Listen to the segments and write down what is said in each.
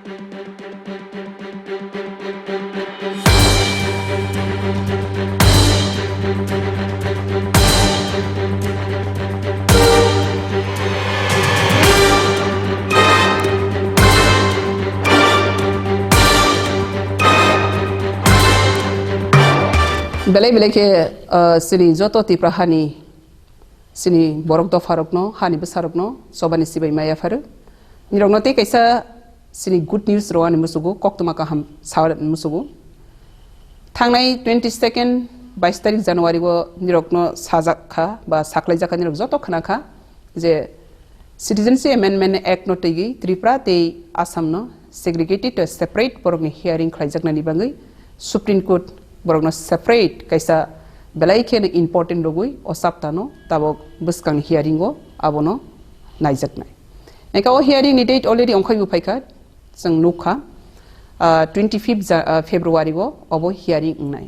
Belai ke sini joto Tripura hani sini borok do farok no hani besarok no sobani sibai maya faru nirok no te kaisa sini good news ro ani musugu koktuma ka ham sawar musugu thangnai 22nd 22 tarik January go nirok no sajak kha ba saklai jaka nirok joto khana kha je Citizenship Amendment Act no tegi Tripura te Assam no segregated separate borok ni hearing khlaijak nani bangai Supreme Court borok no separate kaisa belai ke important rogui o saptano tabo buskang hearing go abono naijak nai eka o hearing ni date already ongkhai bu phaika jeng nukha 25th February go obo hearing nai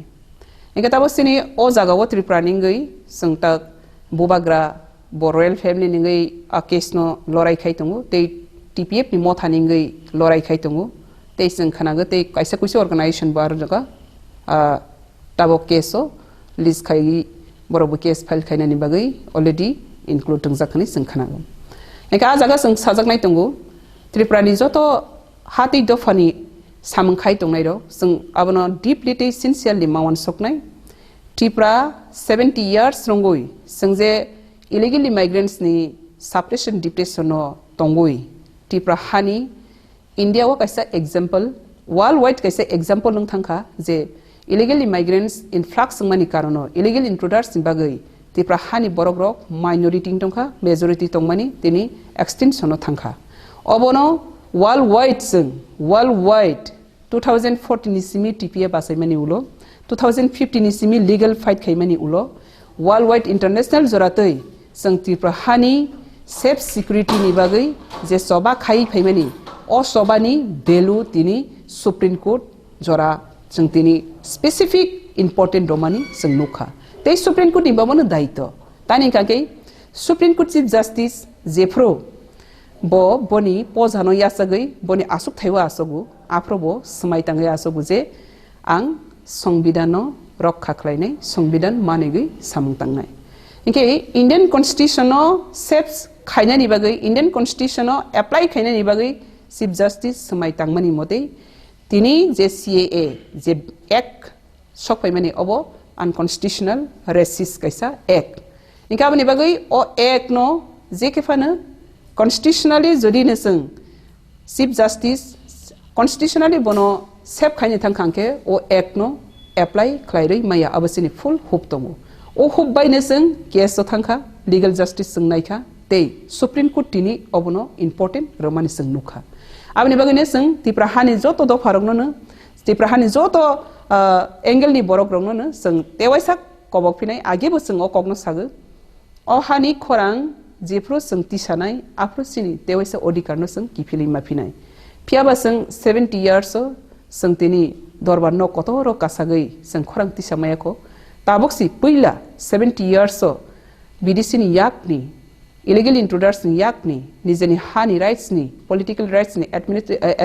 eka tabo sini o jaga o Tripura ningai sengta bubagra royal family ningai a case no lorai khai tongu te TPF ni motha ningai lorai khai tongu te seng khana ga te kaisa kuisi organization bar jaga tabo keso list khai borobu case file khai nani bagai already include tungjakani sengkhana eka jaga seng sajak nai tongu Tripura ni joto hati do fani samung khai tongnai ro seng abono deeply te sincerely mawan soknai Tripura 70 years rongoi sengje illegal immigrants ni suppression depression no tongoi Tripura hani India wa kaisa example worldwide kaisa example nung thangkha je illegal immigrants influx mani karono illegal intruders in bagai Tripura hani borok rok minority tongkha majority tongmani tini extension no thangkha obono worldwide 2014 ni simi TPF asai mani ulo 2015 ni simi legal fight khai mani ulo worldwide international joratoi seng Tripura hani safe security ni bagai je soba khai phaimani o sobani delu tini Supreme Court jora jeng tini specific important domani seng nukha te Supreme Court ni bamono daito tani kake Supreme Court Chief Justice Jefro bo boni pozano yasagai boni asuk thaiwa asogu afrobo smai tangai asogu je ang সংবিধানো রক্ষা খালাইনাই সংবিধান মানেগৈ samung tangnai inke Indian Constitution no steps khainani bagai Indian Constitution no apply khainani bagai Chief Justice samai tangmani motei tini je CAA je act sokpaimani obo unconstitutional racist kaisa act inka bani bagai o act no je kefana constitutionally jodi neseng Chief Justice constitutionally bono sep khaini thangkhangke o act no apply khlairei maya abasini full hope tongo o hope by neseng case so thangkha legal justice sengnaikha te Supreme Court tini obono important romani seng nukha abni bagane seng Tripura hani joto do farokno no Tripura hani joto angle ni borok rongno no seng tewaisa kobok phinai age bo seng o kokno sagu o hani khorang jefro seng tisanai afro sini tewaisa odikar no seng kifili maphinai phiaba seng 70 years o seng tini dorbar no kotoro kasagai seng khorang tisamaya ko taboksi puila 70 years o BDC ni yakni illegal intruders ni yakni nijani hani rights ni political rights ni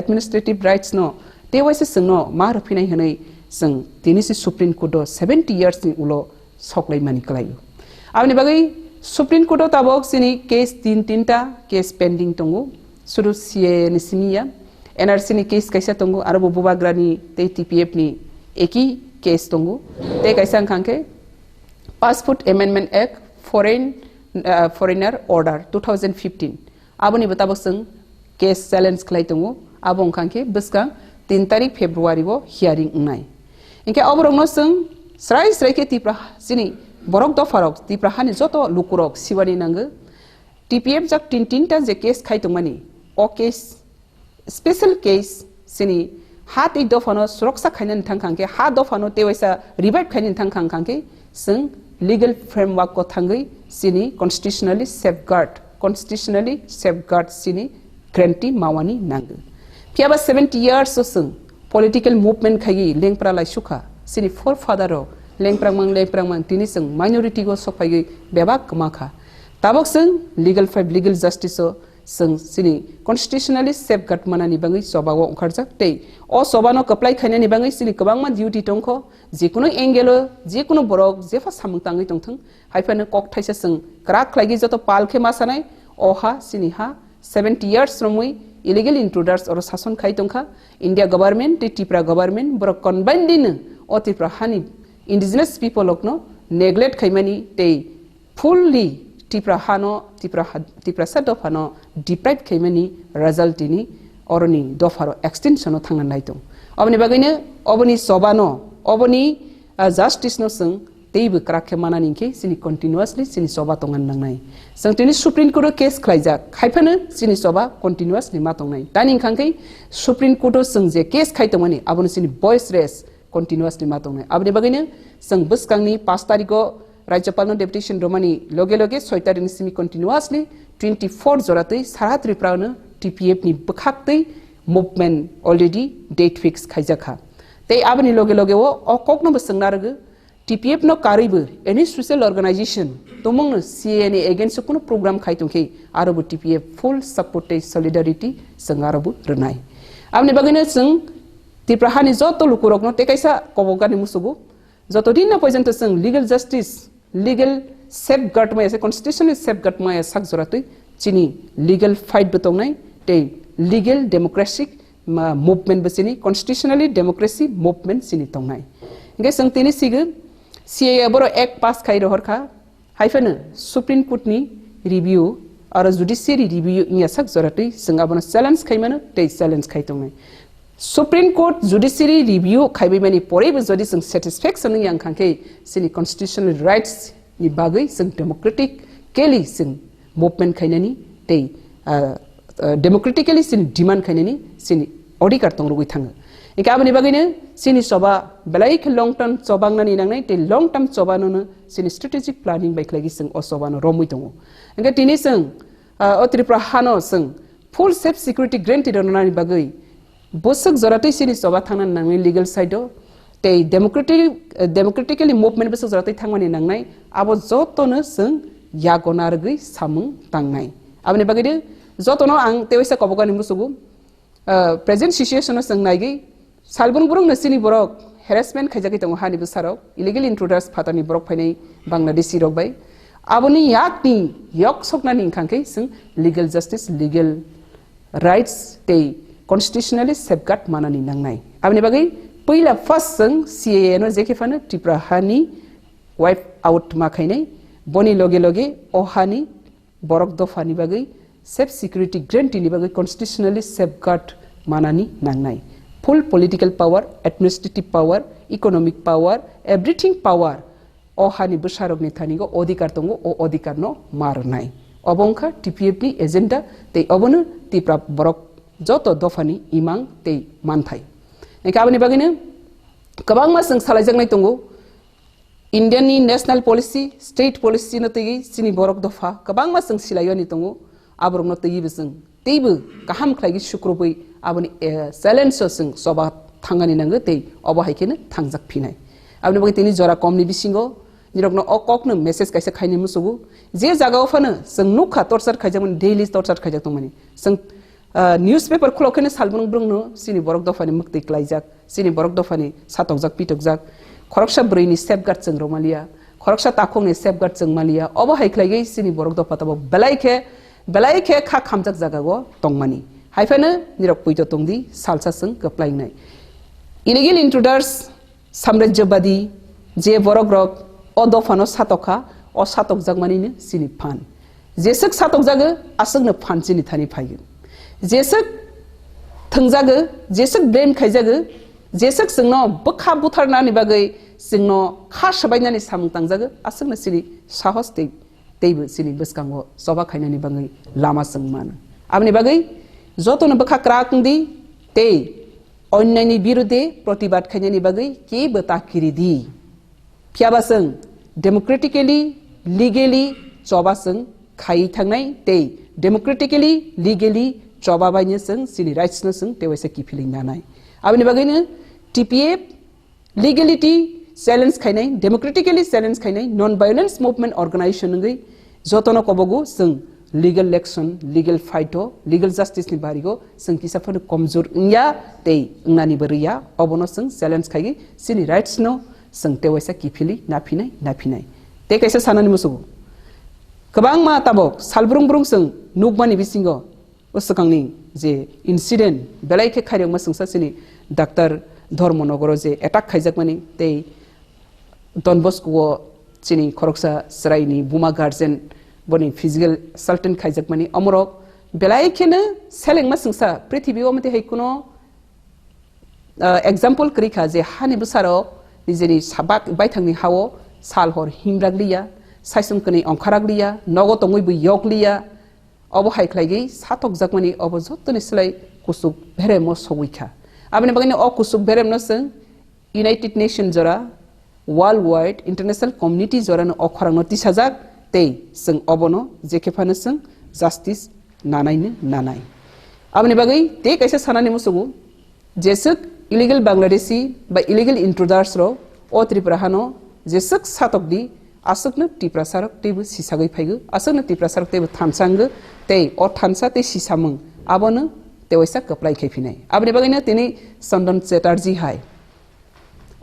administrative rights no tewaisa seng no mar phinai hanai seng tini si Supreme Court 70 years ni ulo soklai mani klayu abni bagai Supreme Court tabok sini case tinta case pending tongo suru CA ni simia NRC ni case kaisa tongo arabo bubagrani te TPF ni eki case tongo te kaisa khangke Passport Amendment Act Foreigner Order 2015 aboni batabok seng case challenge khlai tongo abong khangke biska 3 tarik February bo hearing nai inke oborong no seng srai ke Tripura sini borok do farok Tripura hani joto lukurok siwani nang TPF jak tinta je case khai tongmani o case special case sini hat I dofano suraksa khainan thangkhangke ha dofano tewaisa revive khainan thangkhangke sing legal framework ko thangai sini constitutionally safeguard sini guarantee mawani nang phiaba 70 years so sing political movement khagi lengpra lai sukha sini forefather ro lengprangmang tini sing minority go sopai bebak kama kha tabok sing legal justice so जों सिनि constitutionally safeguard manani bangai soba wo onkharjak tei o soba no kaplai khainani bangai sini kabangma duty tongkho jekuno angelo jekuno borok jefa samung tangai tongthang haifano kok thaisa जों krak khlaigi joto palkhe masanai oha sini ha 70 years Romwi illegal intruders or sason khai tongkha India government te Tripura government borok combined din o Tripura hani indigenous people okno neglect khaimani te fully Tripura hano Tripura sa dofano deprived khaimani result ini oroni dofaro extension thangna naitong obni bagaine obni sobano obni justice no sung teibu krakhe manani ke sini continuously sini soba tongan nangnai sangtini supreme court case khlaijak khaifano sini soba continuously ma tongnai tani khangkai supreme court sung je case khaitongani aboni sini voice raise continuously ma tongnai abni bagaine sung buskangni 5 tariko Rajapal no deputation domani loge 6 tarik simi continuously 24 joratei sara Tripura no TPF ni bkhaktai movement already date fix khaijaka tei abani loge wo okokno bsangnarugo TPF no karibu any social organization tomong no CNA against kuno program khaitongke arobu TPF full support solidarity sangarobu renai abni bagine sung Tripura hani joto lukurokno tekaisa kobogani musubu joto din na poison to sung legal justice legal safeguard ma ase constitutional safeguard ma sak joratui chini legal fight betongnai te legal democratic movement besini constitutionally democracy movement sini tongnai nge sang tini sig CA boro act pass khai rohorkha haifan supreme court ni review or judiciary review nya sak joratui singa bono challenge khaimano te challenge khaitongnai Supreme Court judiciary review khaibai mani pore bu jodi sing satisfaction ni yang khangke sini constitutional rights ni bagai sing democratic keli sing movement khainani te democratically sini demand khainani sini odikar tongrugui thang ikabani bagine sini soba belai ke long term sobang nani nangnai te long term soba no sini strategic planning bai khlagi sing o soba no romui tongo enga tini sing o Tripura hano sing full safe security granted onani bagai bosok joratei sini soba thangna nangnai legal side te democratically movement bosok joratei thangmani nangnai abo jotono sing yagonargui samung tangnai abni bagide jotono ang tewisa kobogani musugu present situation sing naigi salbung burung nasini borok harassment khaijaki tongo hani busarok illegal intruders phatani borok phainai Bangladeshi rok bai aboni yakni yok soknani khangkai sing legal justice legal rights te constitutionally safeguard manani nangnai abni bagai पहिला first sung CAA no jeke fana Tripura hani wipe out ma khainai boni loge o hani borok dofani bagai safe security grant ni bagai constitutionally safeguard manani nangnai full political power administrative power economic power everything power o hani busarok ni thani go odikar tongo o odikar no marnai obongkha TPF ni agenda te obono Tripura borok joto dofani imang te manthai ekabani bagine kabangma sing salaijangnai tongo Indian ni national policy state policy no tegi sini borok dofa kabangma sing silayoni tongo abrok no tegi besing teibu kaham khlaigi sukrobai aboni silence sing soba thangani nango te obo haikene thangjak phinai abni bagi tini jora komni bisingo nirokno okokno message kaisa khaini musugu je jagao phano sing nukha torchar khaijamon daily torchar khaijak tongmani sing newspaper khulokene salbung brungno sini borok dofani mukti klaijak sini borok dofani satokjak pitokjak khoroksa breini safeguard chung romalia khoroksa takongni safeguard chung malia obo haiklaigai sini borok dofa tabo belaike kha khamjak jagago tongmani haifane nirok puito tongdi salsa chung kaplainai illegal intruders samrajyabadi je borok rok o dofano satokha o satokjak manine sini phan jesek satokjago asungno phan sini thani phaigen jesek thangjago jesek blame khaijago jesek singno bukha butharnani bagai singno kha sabainani samung tangjago asungno sini sahos teibu sini beskango soba khainani bangai lama singman abni bagai jotono bukha krakndi te onnani birudhe protibad khainani bagai ke bata kiridi phiabasung democratically legally sobasung khai thangnai te democratically legally choba baine sung sini rights na sung tewese ki feeling nanai abni bagaine TPF legality challenge khainai democratically challenge khainai non violence movement organization ngai jotono kobogu sung legal action, legal fight, legal justice ni barigo sing kisafan komjor nya tei ngani beria obono sing challenge khaigi sini rights no sing te waisa kipili napinai te kaisa sanani musugo kabang ma tabok salbrung brung sing nukmani bisingo osakangni je incident belai ke khairang ma sing sini doctor Dharmanagar যে attack খাইজাক মানে তেই Don Bosco Chini Khoroksa Sraini Buma Guardian Boni physical assault খাইজাক মানে অমরক বেলাই খেনে সেলেং মা সিংসা পৃথিবীও মতে হেকুনো example करिखा जे हानि बुसारो निजेनि साबाक बायथांनि हावो साल हर हिमरागलिया साइसंकनि अंखारागलिया नगो तंगैबो यगलिया अबो हाइख्लाइगै सातक जाकमानि अबो जत्तनि सलाय कुसुक भेरेमो सगैखा आबनि बागैनो अ कुसुक भेरेमनो जों यूनाइटेड नेशन जरा वर्ल्ड वाइड इंटरनेशनल कम्युनिटी जरानो अ खरांनो 30,000 तै जों अबनो जेखेफानो जों जस्टिस नानायनो नानाय आबनि बागै ते कैसे सानानि मुसुगु जेसक illegal Bangladeshi by illegal intruders ro o Tripura hano jesuk satok di asukna Tripura sarok tebu sisagai phaigu asukna Tripura sarok tebu thamsang tei o thamsa te sisamung abono tewaisa kaplai khaifinai abni bagaina tini Sandon Chatterjee hai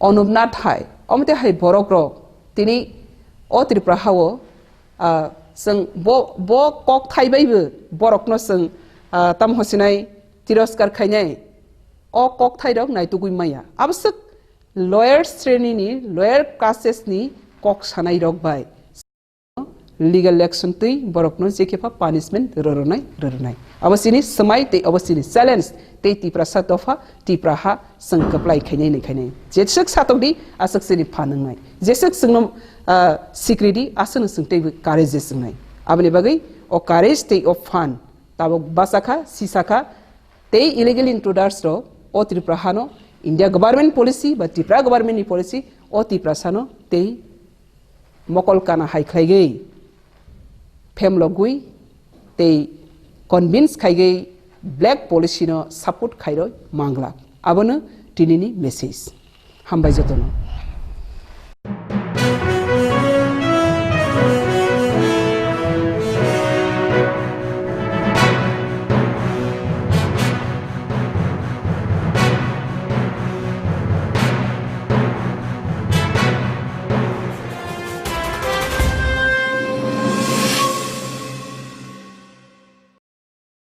Onubnath hai omte hai borok ro tini o Tripura hawo sing bo kok thaibaibu borokno sing tam hosinai tiroskar khainai o kok thairok naitugui maya absuk lawyer training ni lawyer classes ni kok sanai rok bai legal action tei borokno jekepa punishment rornai abasini samai tei abasini challenge tei Tripura satofa Tripura ha sangkaplai khainai jesuk satokdi asuk sini phanangnai jesuk singnom security asana singtei courage singnai abni bagai o courage tei o fun tabok basakha sisakha tei illegal intruders ro o Tripura hano India government policy but Tripura government ni policy o Tripura sano tei mokol kana haikhlaigei femlogui tei convince khaigei black policy no support khairoi mangla abono tinini message hambai jotono